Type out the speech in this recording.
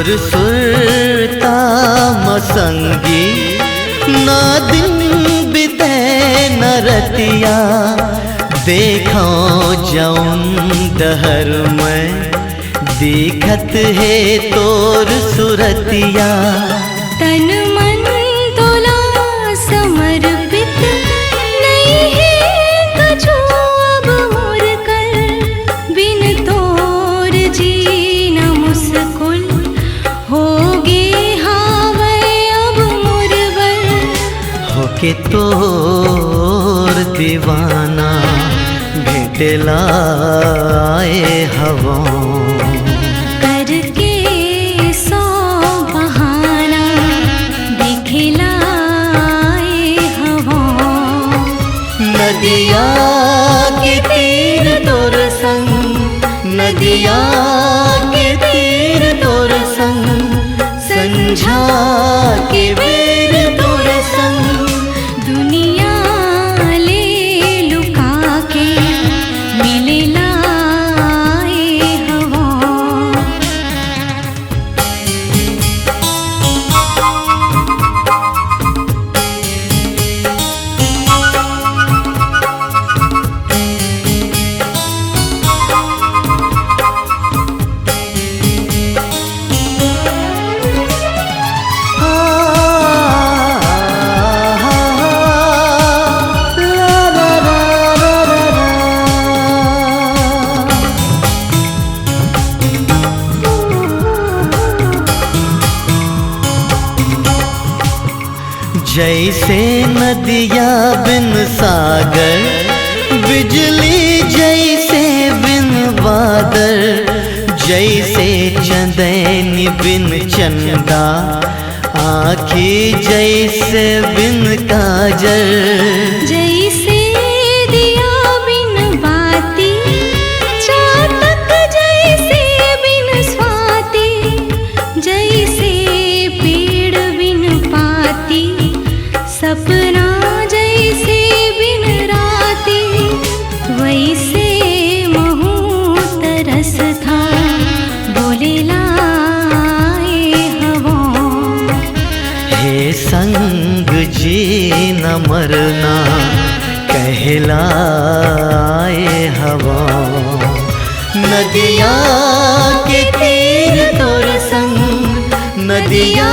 तोर सुरता मसंगी ना दिन बिते न रतिया देखो जौन दहर में दिखत है तोर सुरतिया। तन मन तोला समर्पित नहीं है कछु अब मोर कर बिन तोर जीना मुस्कुल होगे हावे अब मोर बर। होके तोर दीवाना भेटला आए हवा करके सौ बहाना दिखलाए हवा। नदिया के तीर तोर संग नदिया के तीर तोर संग संझा के बेर तोर संग दुनिया ले लुका के मिले लाए हवा। जैसे नदिया बिन सागर बिजली जैसे बिन बादल जैसे चंदैनी बिन चंदा आँखी जैसे बिन काजल। जैसे दिया बिन बाती चातक जैसे बिन स्वाति जैसे पेड़ बिन पाती सपना जैसे बिन राती वैसे महूत रस था बोले लाए हवा। हे संग जी न मरना कहलाए हवा। नदिया के तीर तोर संग नदिया